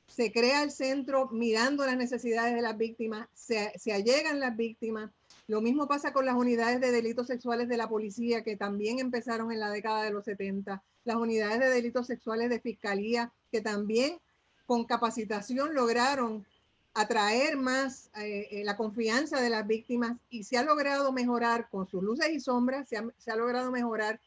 Se crea el centro mirando las necesidades de las víctimas, se allegan las víctimas. Lo mismo pasa con las unidades de delitos sexuales de la policía, que también empezaron en la década de los 70. Las unidades de delitos sexuales de fiscalía, que también con capacitación lograron atraer más la confianza de las víctimas, y se ha logrado mejorar con sus luces y sombras, se ha logrado mejorar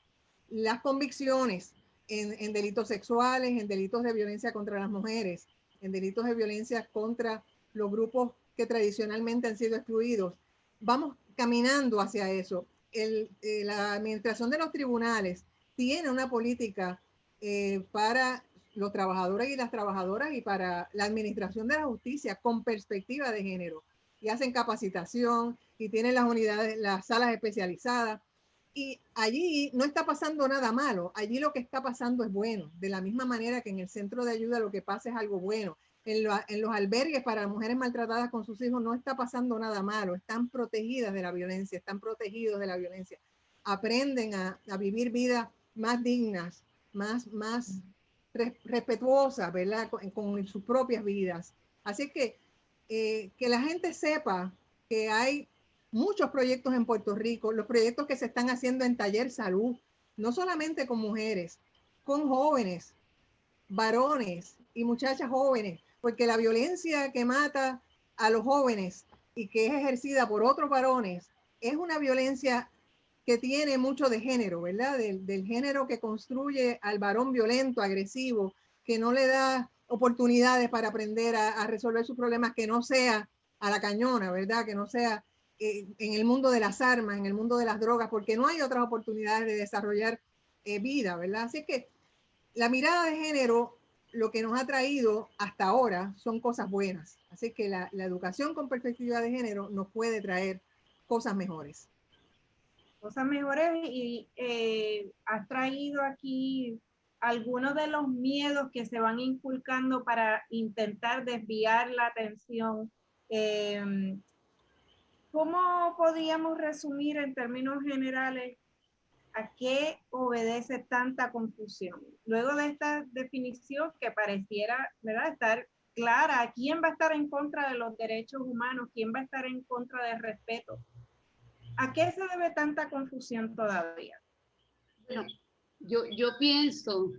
las convicciones en delitos sexuales, en delitos de violencia contra las mujeres, en delitos de violencia contra los grupos que tradicionalmente han sido excluidos. Vamos caminando hacia eso. La administración de los tribunales tiene una política para los trabajadores y las trabajadoras y para la administración de la justicia con perspectiva de género. Y hacen capacitación y tienen las unidades, las salas especializadas. Y allí no está pasando nada malo, allí lo que está pasando es bueno, de la misma manera que en el centro de ayuda lo que pasa es algo bueno. En los albergues para mujeres maltratadas con sus hijos no está pasando nada malo, están protegidas de la violencia, están protegidos de la violencia, aprenden a vivir vidas más dignas, más respetuosas, ¿verdad? Con sus propias vidas. Así que la gente sepa que hay muchos proyectos en Puerto Rico, los proyectos que se están haciendo en Taller Salud, no solamente con mujeres, con jóvenes, varones y muchachas jóvenes, porque la violencia que mata a los jóvenes y que es ejercida por otros varones es una violencia que tiene mucho de género, ¿verdad? Del género que construye al varón violento, agresivo, que no le da oportunidades para aprender a resolver sus problemas, que no sea a la cañona, ¿verdad? Que no sea en el mundo de las armas, en el mundo de las drogas, porque no hay otras oportunidades de desarrollar vida, ¿verdad? Así que la mirada de género, lo que nos ha traído hasta ahora son cosas buenas. Así que la educación con perspectiva de género nos puede traer cosas mejores. Cosas mejores, y has traído aquí algunos de los miedos que se van inculcando para intentar desviar la atención. ¿Cómo podríamos resumir en términos generales a qué obedece tanta confusión? Luego de esta definición que pareciera, ¿verdad?, estar clara, ¿quién va a estar en contra de los derechos humanos? ¿Quién va a estar en contra del respeto? ¿A qué se debe tanta confusión todavía? Bueno, yo pienso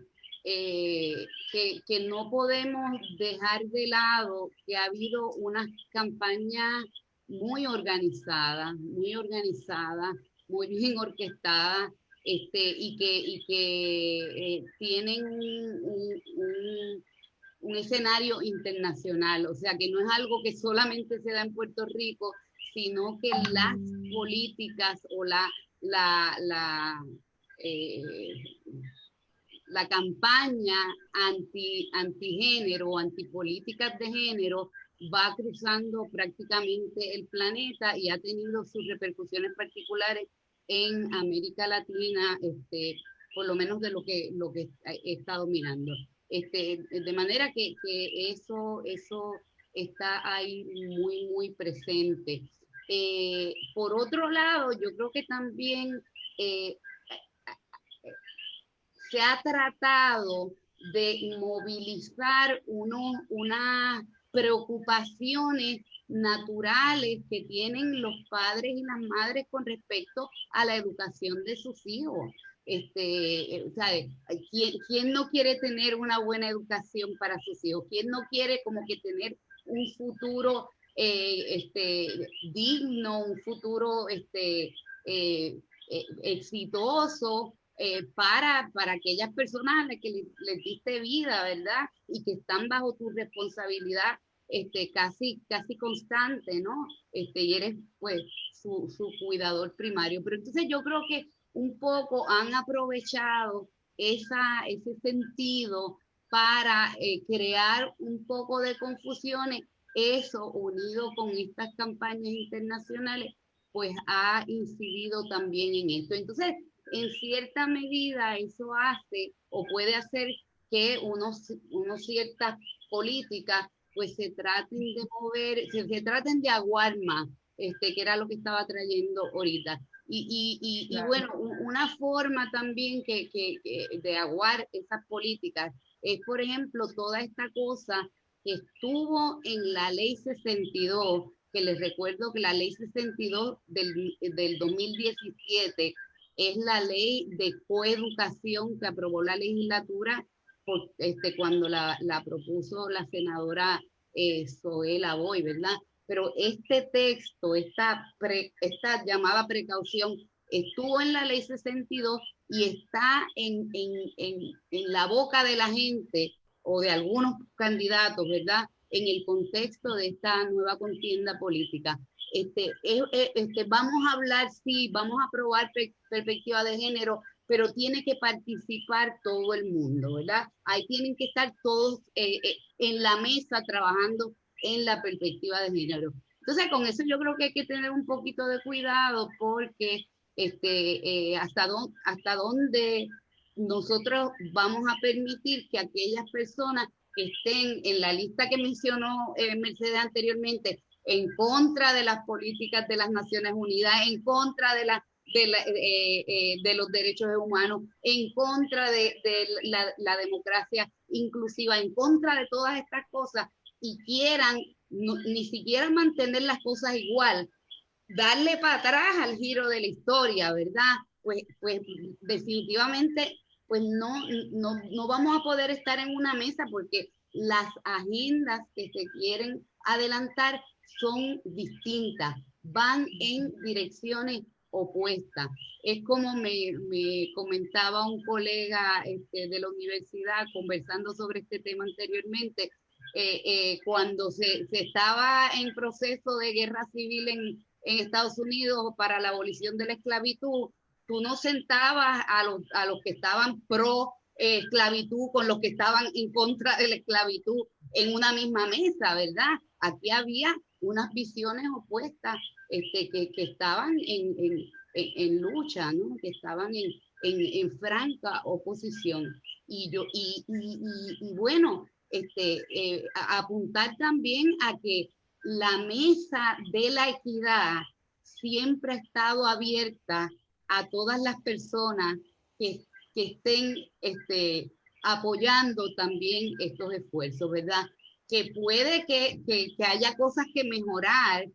que no podemos dejar de lado que ha habido una campaña muy organizada, muy bien orquestada, y que tienen un escenario internacional, o sea que no es algo que solamente se da en Puerto Rico, sino que las políticas o la campaña antigénero o antipolíticas de género va cruzando prácticamente el planeta y ha tenido sus repercusiones particulares en América Latina, por lo menos de lo que he estado mirando. De manera que eso está ahí muy presente. Por otro lado, yo creo que también se ha tratado de movilizar unas preocupaciones naturales que tienen los padres y las madres con respecto a la educación de sus hijos. ¿Sabe? ¿Quién no quiere tener una buena educación para sus hijos? ¿Quién no quiere como que tener un futuro digno, un futuro exitoso para aquellas personas a las que les diste vida, ¿verdad? Y que están bajo tu responsabilidad casi constante, ¿no? Y eres pues su cuidador primario. Pero entonces yo creo que un poco han aprovechado ese sentido para crear un poco de confusiones. Eso, unido con estas campañas internacionales, pues ha incidido también en esto. Entonces, en cierta medida, eso hace o puede hacer que unos ciertas políticas pues se traten de mover, se traten de aguar más, que era lo que estaba trayendo ahorita. Claro. Y bueno, una forma también de aguar esas políticas es, por ejemplo, toda esta cosa que estuvo en la ley 62, que les recuerdo que la ley 62 del 2017 es la ley de coeducación que aprobó la legislatura cuando la propuso la senadora Zoela Boy, ¿verdad? Pero este texto, esta llamada precaución, estuvo en la ley 62 y está en la boca de la gente o de algunos candidatos, ¿verdad? En el contexto de esta nueva contienda política. Vamos a hablar, sí, vamos a aprobar perspectiva de género, pero tiene que participar todo el mundo, ¿verdad? Ahí tienen que estar todos en la mesa trabajando en la perspectiva de género. Entonces, con eso yo creo que hay que tener un poquito de cuidado porque hasta dónde nosotros vamos a permitir que aquellas personas que estén en la lista que mencionó Mercedes anteriormente, en contra de las políticas de las Naciones Unidas, en contra de los derechos humanos, en contra de la democracia inclusiva, en contra de todas estas cosas, y quieran ni siquiera mantener las cosas igual, darle para atrás al giro de la historia, ¿verdad? Pues definitivamente pues no vamos a poder estar en una mesa porque las agendas que se quieren adelantar son distintas, van en direcciones opuestas. Es como me comentaba un colega de la universidad conversando sobre este tema anteriormente, cuando se estaba en proceso de guerra civil en Estados Unidos para la abolición de la esclavitud, tú no sentabas a los que estaban pro esclavitud con los que estaban en contra de la esclavitud en una misma mesa, ¿verdad? Aquí había unas visiones opuestas que estaban en lucha, ¿no? Que estaban en franca oposición. Y bueno, apuntar también a que la mesa de la equidad siempre ha estado abierta a todas las personas que estén apoyando también estos esfuerzos, ¿verdad? Que puede que haya cosas que mejorar,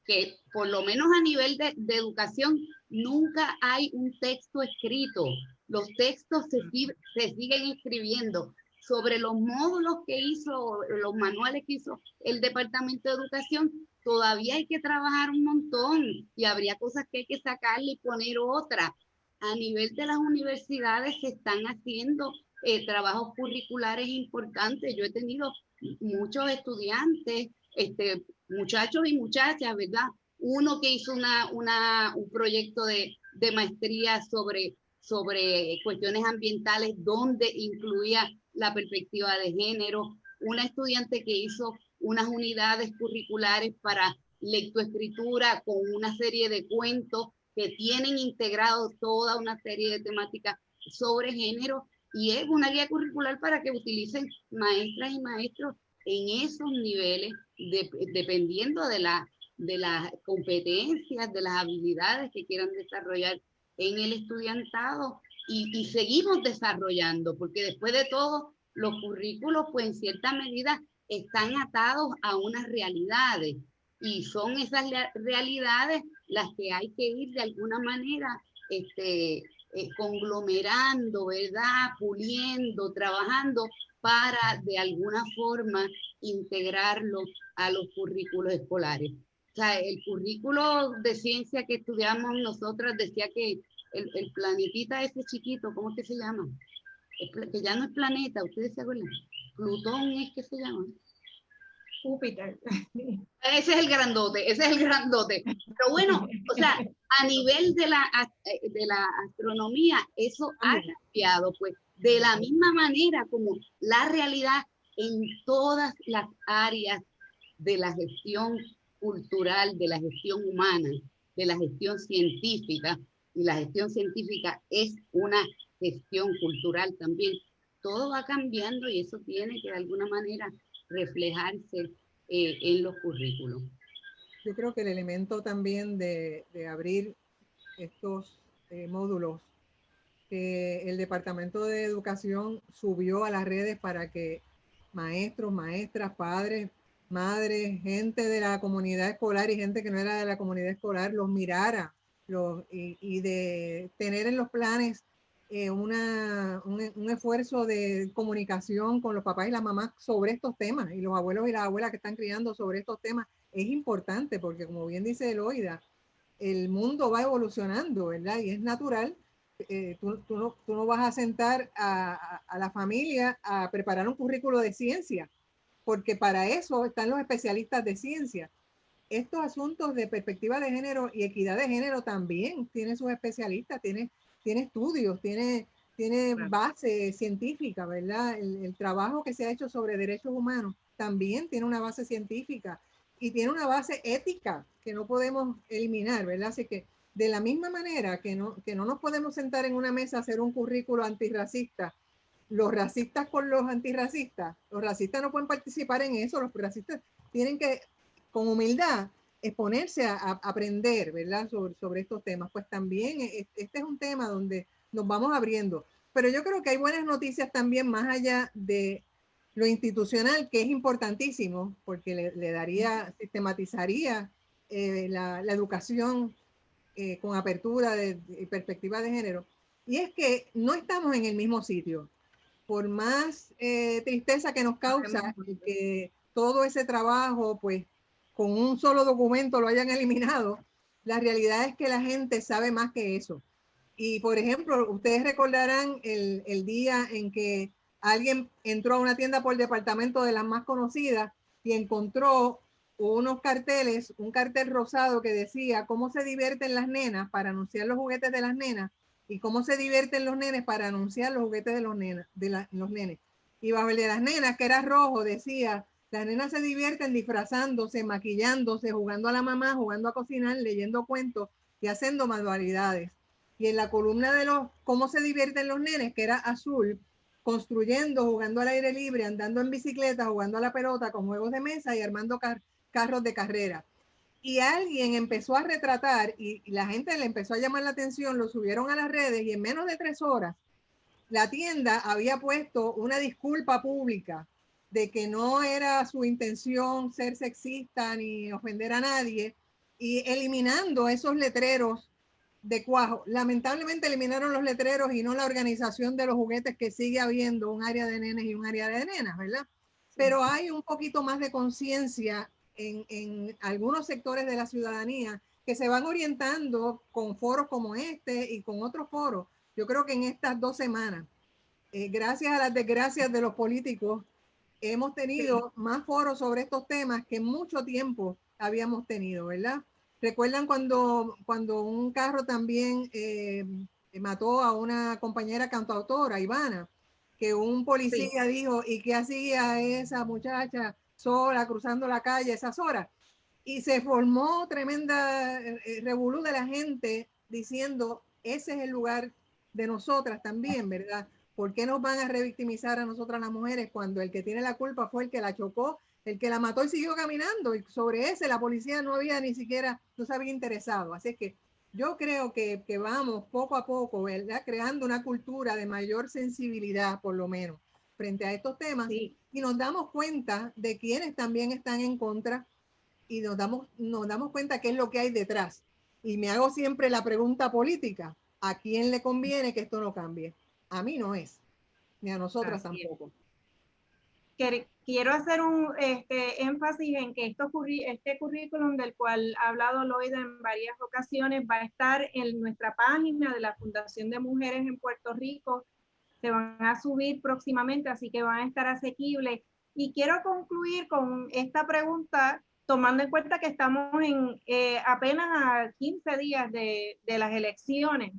que por lo menos a nivel de educación nunca hay un texto escrito. Los textos se siguen escribiendo. Sobre los módulos que hizo, los manuales que hizo el Departamento de Educación, todavía hay que trabajar un montón y habría cosas que hay que sacarle y poner otras. A nivel de las universidades se están haciendo trabajos curriculares importantes. Yo he tenido muchos estudiantes, muchachos y muchachas, ¿verdad? Uno que hizo un proyecto de maestría sobre cuestiones ambientales donde incluía la perspectiva de género, una estudiante que hizo unas unidades curriculares para lectoescritura con una serie de cuentos que tienen integrado toda una serie de temáticas sobre género, y es una guía curricular para que utilicen maestras y maestros en esos niveles, dependiendo de las competencias, de las habilidades que quieran desarrollar en el estudiantado, y seguimos desarrollando, porque después de todo, los currículos, pues en cierta medida, están atados a unas realidades, y son esas realidades las que hay que ir de alguna manera conglomerando, ¿verdad? Puliendo, trabajando para de alguna forma integrarlo a los currículos escolares. O sea, el currículo de ciencia que estudiamos nosotras decía que el planetita ese chiquito, ¿cómo es que se llama? Que ya no es planeta, ustedes se acuerdan. Plutón es que se llama. Júpiter. Ese es el grandote, ese es el grandote. Pero bueno, o sea, a nivel de la astronomía, eso ha cambiado, pues, de la misma manera como la realidad en todas las áreas de la gestión cultural, de la gestión humana, de la gestión científica, y la gestión científica es una gestión cultural también. Todo va cambiando y eso tiene que de alguna manera reflejarse en los currículos. Yo creo que el elemento también de abrir estos módulos que el Departamento de Educación subió a las redes para que maestros, maestras, padres, madres, gente de la comunidad escolar y gente que no era de la comunidad escolar los mirara y de tener en los planes un esfuerzo de comunicación con los papás y las mamás sobre estos temas y los abuelos y las abuelas que están criando sobre estos temas es importante porque como bien dice Eloida, el mundo va evolucionando, ¿verdad? Y es natural. Tú no vas a sentar a la familia a preparar un currículo de ciencia, porque para eso están los especialistas de ciencia. Estos asuntos de perspectiva de género y equidad de género también tienen sus especialistas, tiene estudios, tiene base científica, ¿verdad? El trabajo que se ha hecho sobre derechos humanos también tiene una base científica y tiene una base ética que no podemos eliminar, ¿verdad? Así que de la misma manera que no nos podemos sentar en una mesa a hacer un currículo antirracista, los racistas con los antirracistas, los racistas no pueden participar en eso, los racistas tienen que, con humildad, exponerse a aprender, ¿verdad? Sobre estos temas. Pues también este es un tema donde nos vamos abriendo. Pero yo creo que hay buenas noticias también más allá de lo institucional, que es importantísimo, porque le daría, sistematizaría la educación con apertura de perspectiva de género. Y es que no estamos en el mismo sitio. Por más tristeza que nos causa que todo ese trabajo, pues, con un solo documento lo hayan eliminado, la realidad es que la gente sabe más que eso. Y, por ejemplo, ustedes recordarán el día en que alguien entró a una tienda por departamento de las más conocidas y encontró unos carteles, un cartel rosado que decía cómo se divierten las nenas para anunciar los juguetes de las nenas y cómo se divierten los nenes para anunciar los juguetes de los nenes. Y bajo el de las nenas, que era rojo, decía, las nenas se divierten disfrazándose, maquillándose, jugando a la mamá, jugando a cocinar, leyendo cuentos y haciendo manualidades. Y en la columna de los cómo se divierten los nenes, que era azul, construyendo, jugando al aire libre, andando en bicicleta, jugando a la pelota con juegos de mesa y armando carros de carrera. Y alguien empezó a retratar y la gente le empezó a llamar la atención, lo subieron a las redes y en menos de 3 horas la tienda había puesto una disculpa pública de que no era su intención ser sexista ni ofender a nadie y eliminando esos letreros de cuajo. Lamentablemente eliminaron los letreros y no la organización de los juguetes, que sigue habiendo un área de nenes y un área de nenas, ¿verdad? Sí. Pero hay un poquito más de conciencia en algunos sectores de la ciudadanía que se van orientando con foros como este y con otros foros. Yo creo que en estas 2 semanas, gracias a las desgracias de los políticos, hemos tenido más foros sobre estos temas que en mucho tiempo habíamos tenido, ¿verdad? ¿Recuerdan cuando un carro también mató a una compañera cantautora, Ivana? Que un policía dijo, ¿y qué hacía esa muchacha sola cruzando la calle a esas horas? Y se formó tremenda revolú de la gente diciendo, ese es el lugar de nosotras también, ¿verdad? ¿Por qué nos van a revictimizar a nosotras las mujeres cuando el que tiene la culpa fue el que la chocó, el que la mató y siguió caminando? Y sobre ese la policía no había ni siquiera, no se había interesado. Así que yo creo que vamos poco a poco, ¿verdad? Creando una cultura de mayor sensibilidad, por lo menos, frente a estos temas. Sí. Y nos damos cuenta de quienes también están en contra y nos damos cuenta qué es lo que hay detrás. Y me hago siempre la pregunta política, ¿a quién le conviene que esto no cambie? A mí no es, ni a nosotras tampoco. Quiero hacer un énfasis en que este currículum del cual ha hablado Loida en varias ocasiones va a estar en nuestra página de la Fundación de Mujeres en Puerto Rico. Se van a subir próximamente, así que van a estar asequibles. Y quiero concluir con esta pregunta, tomando en cuenta que estamos en apenas a 15 días de las elecciones.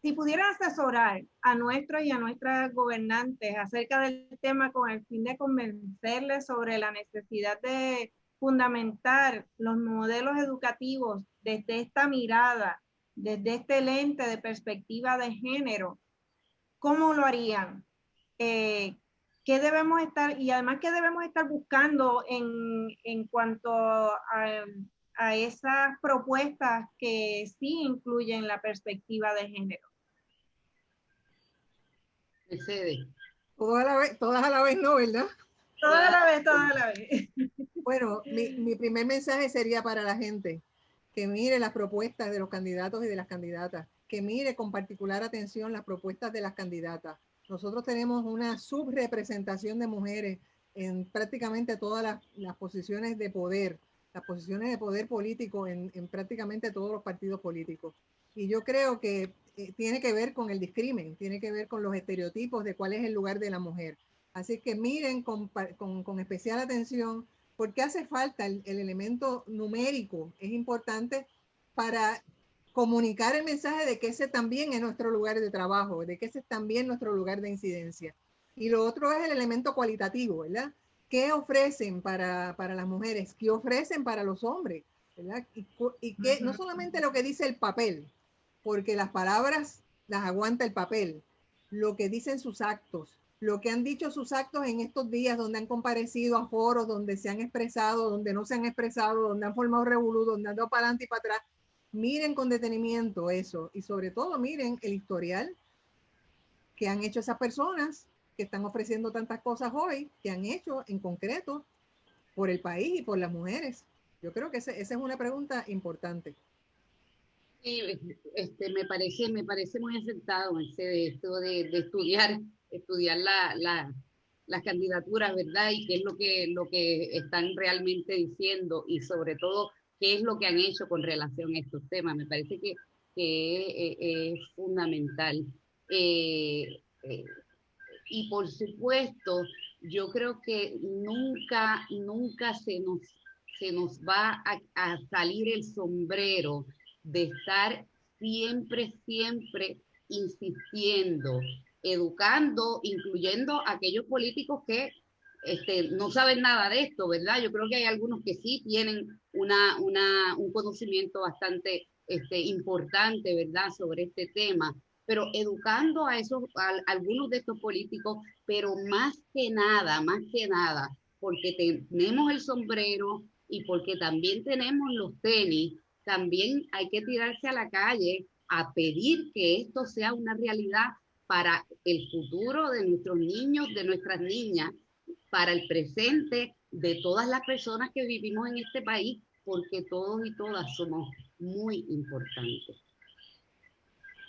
Si pudieran asesorar a nuestros y a nuestras gobernantes acerca del tema con el fin de convencerles sobre la necesidad de fundamentar los modelos educativos desde esta mirada, desde este lente de perspectiva de género, ¿cómo lo harían? ¿Qué debemos estar, y además qué debemos estar buscando en cuanto a esas propuestas que sí incluyen la perspectiva de género? Mercedes. Todas a la vez no, ¿verdad? Todas a la vez, todas a la vez. Bueno, mi primer mensaje sería para la gente que mire las propuestas de los candidatos y de las candidatas, que mire con particular atención las propuestas de las candidatas. Nosotros tenemos una subrepresentación de mujeres en prácticamente todas las posiciones de poder, las posiciones de poder político en prácticamente todos los partidos políticos. Y yo creo que tiene que ver con el discrimen, tiene que ver con los estereotipos de cuál es el lugar de la mujer. Así que miren con especial atención, porque hace falta el elemento numérico, es importante para comunicar el mensaje de que ese también es nuestro lugar de trabajo, de que ese es también nuestro lugar de incidencia. Y lo otro es el elemento cualitativo, ¿verdad? ¿Qué ofrecen para las mujeres? ¿Qué ofrecen para los hombres? ¿Verdad? Y que no solamente lo que dice el papel, porque las palabras las aguanta el papel, lo que dicen sus actos, lo que han dicho sus actos en estos días donde han comparecido a foros, donde se han expresado, donde no se han expresado, donde han formado revolú, donde han dado para adelante y para atrás. Miren con detenimiento eso y sobre todo miren el historial que han hecho esas personas que están ofreciendo tantas cosas hoy, que han hecho en concreto por el país y por las mujeres. Yo creo que esa es una pregunta importante. Sí, me parece muy acertado, Mercedes, esto de estudiar las candidaturas, ¿verdad? Y qué es lo que están realmente diciendo y sobre todo qué es lo que han hecho con relación a estos temas. Me parece que es fundamental. Y por supuesto, yo creo que nunca se nos va a salir el sombrero de estar siempre insistiendo, educando, incluyendo a aquellos políticos que no saben nada de esto, ¿verdad? Yo creo que hay algunos que sí tienen un conocimiento bastante importante, ¿verdad?, sobre este tema, pero educando a algunos de estos políticos, pero más que nada, porque tenemos el sombrero y porque también tenemos los tenis, también hay que tirarse a la calle a pedir que esto sea una realidad para el futuro de nuestros niños, de nuestras niñas, para el presente de todas las personas que vivimos en este país, porque todos y todas somos muy importantes.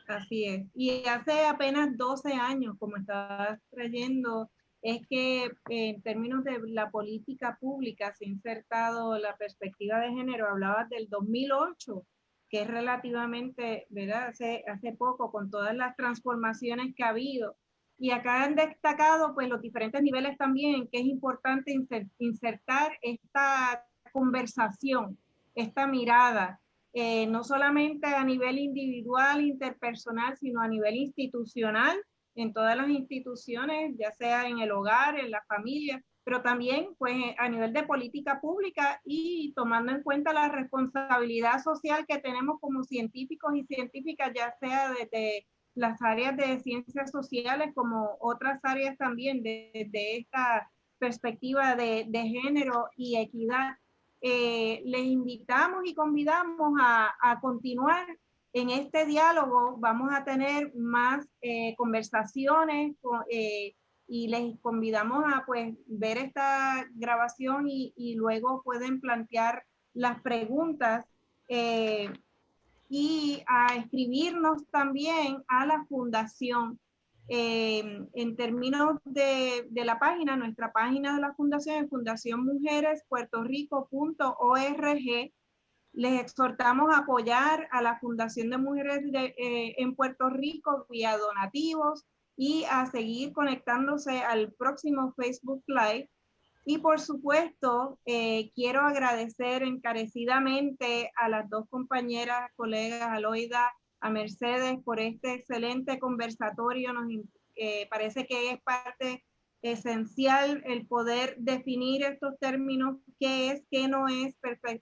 Así es. Y hace apenas 12 años, como estabas trayendo, es que en términos de la política pública se ha insertado la perspectiva de género. Hablabas del 2008, que es relativamente, ¿verdad? Hace poco, con todas las transformaciones que ha habido. Y acá han destacado pues los diferentes niveles también, que es importante insertar esta conversación, esta mirada, no solamente a nivel individual, interpersonal, sino a nivel institucional, en todas las instituciones, ya sea en el hogar, en la familia, pero también pues a nivel de política pública y tomando en cuenta la responsabilidad social que tenemos como científicos y científicas, ya sea desde las áreas de ciencias sociales como otras áreas también desde esta perspectiva de género y equidad. Les invitamos y convidamos a continuar en este diálogo. Vamos a tener más conversaciones y les convidamos a pues ver esta grabación y luego pueden plantear las preguntas y a escribirnos también a la fundación. En términos de la página, nuestra página de la fundación es fundacionmujerespuertorico.org. Les exhortamos a apoyar a la Fundación de Mujeres en Puerto Rico vía donativos, y a seguir conectándose al próximo Facebook Live. Y por supuesto, quiero agradecer encarecidamente a las dos compañeras, colegas, a Loida, a Mercedes, por este excelente conversatorio. Nos parece que es parte esencial el poder definir estos términos, qué es, qué no es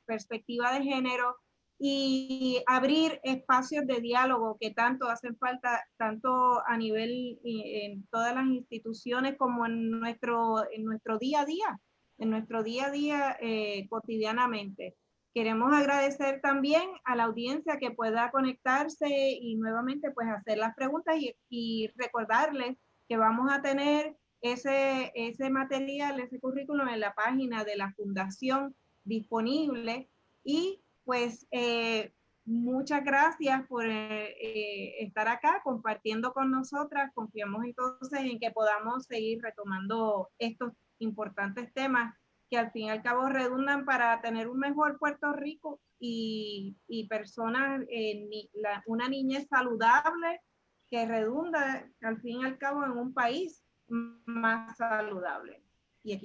perspectiva de género, y abrir espacios de diálogo que tanto hacen falta, tanto a nivel en todas las instituciones como en nuestro día a día, cotidianamente. Queremos agradecer también a la audiencia que pueda conectarse y nuevamente pues hacer las preguntas y recordarles que vamos a tener ese material, ese currículum en la página de la Fundación disponible. Y pues muchas gracias por estar acá compartiendo con nosotras. Confiamos entonces en que podamos seguir retomando estos importantes temas que al fin y al cabo redundan para tener un mejor Puerto Rico y personas, una niñez saludable que redunda al fin y al cabo en un país más saludable y equitativo.